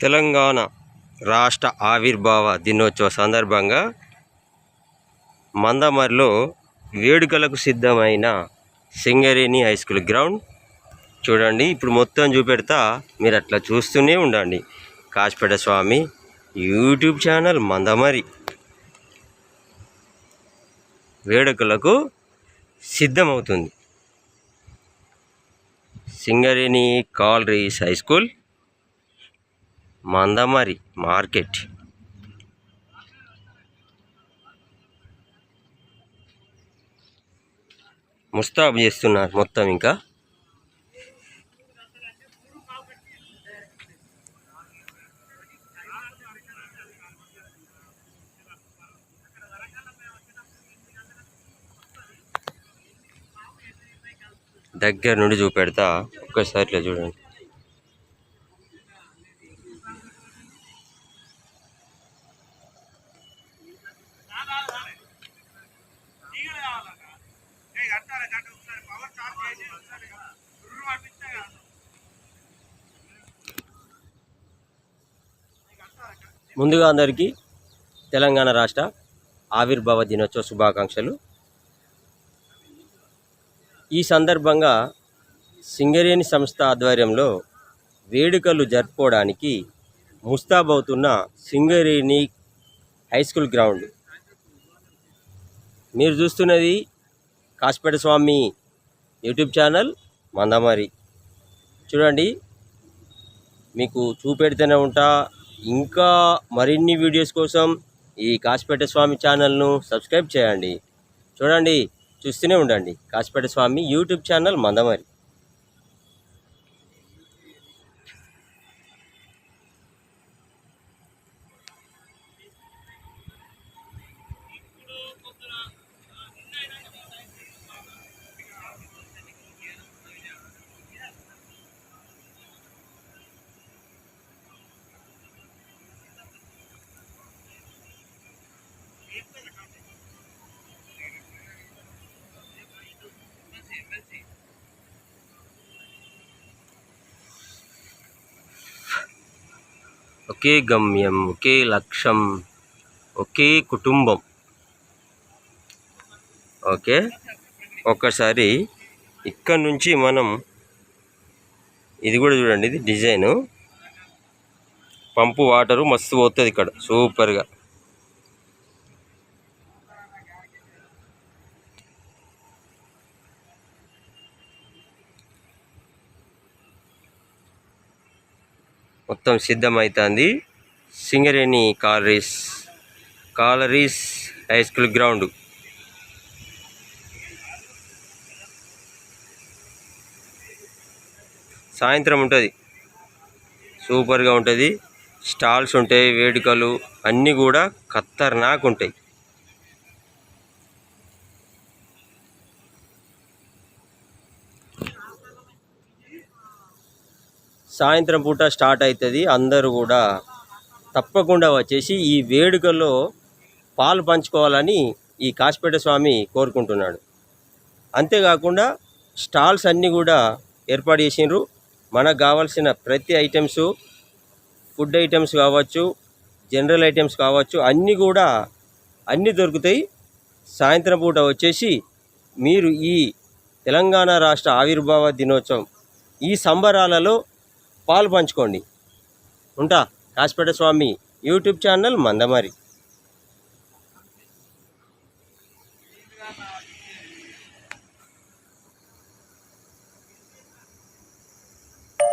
తెలంగాణ రాష్ట్ర ఆవిర్భావ దినోత్సవ సందర్భంగా మందమరిలో వేడుకలకు సిద్ధమైన సింగరేణి హై స్కూల్ గ్రౌండ్ చూడండి. ఇప్పుడు మొత్తం చూపెడతా, మీరు అట్లా చూస్తూనే ఉండండి. కాశపేట స్వామి యూట్యూబ్ ఛానల్ మందమరి వేడుకలకు సిద్ధమవుతుంది. Singareni collieries high school Mandamarri market. ముస్తాబు చేస్తున్నారు మొత్తం. ఇంకా దగ్గర నుండి చూపెడతా, ఒక్కసారి ఇట్లా చూడండి. ముందుగా అందరికీ తెలంగాణ రాష్ట్ర ఆవిర్భావ దినోత్సవ శుభాకాంక్షలు. ఈ సందర్భంగా సింగరేణి సంస్థ ఆధ్వర్యంలో వేడుకలు జరుపుకోవడానికి ముస్తాబవుతున్న సింగరేణి హై స్కూల్ గ్రౌండ్. మీరు చూస్తున్నది కాశపేట స్వామి యూట్యూబ్ ఛానల్ మందమరి. చూడండి, మీకు చూపెడితేనే ఉంటా. ఇంకా మరిన్ని వీడియోస్ కోసం ఈ కాశపేట స్వామి ఛానల్ను సబ్స్క్రైబ్ చేయండి. చూడండి, చూస్తూనే ఉండండి. Kasipeta Swamy YouTube channel Mandamarri. ఒకే గమ్యం, ఒకే లక్ష్యం, ఒకే కుటుంబం. ఓకే, ఒక్కసారి ఇక్కడ నుంచి మనం ఇది కూడా చూడండి. ఇది డిజైను పంపు వాటరు మస్తు పోతుంది ఇక్కడ సూపర్గా. మొత్తం సిద్ధమవుతుంది Singareni collieries high school ground. సాయంత్రం ఉంటుంది, సూపర్గా ఉంటుంది. స్టాల్స్ ఉంటాయి, వేడుకలు అన్నీ కూడా ఖతర్నాక్ ఉంటాయి. సాయంత్రం పూట స్టార్ట్ అవుతుంది. అందరూ కూడా తప్పకుండా వచ్చేసి ఈ వేడుకల్లో పాలు పంచుకోవాలని ఈ కాశపేట స్వామి కోరుకుంటున్నాడు. అంతేకాకుండా స్టాల్స్ అన్నీ కూడా ఏర్పాటు చేసిండ్రు. మనకు కావాల్సిన ప్రతి ఐటమ్స్, ఫుడ్ ఐటమ్స్ కావచ్చు, జనరల్ ఐటమ్స్ కావచ్చు, అన్నీ దొరుకుతాయి. సాయంత్రం పూట వచ్చేసి మీరు ఈ తెలంగాణ రాష్ట్ర ఆవిర్భావ దినోత్సవం ఈ సంబరాలలో పాలు పంచుకోండి. ఉంటా. Kashapeta Swamy YouTube channel Mandamarri.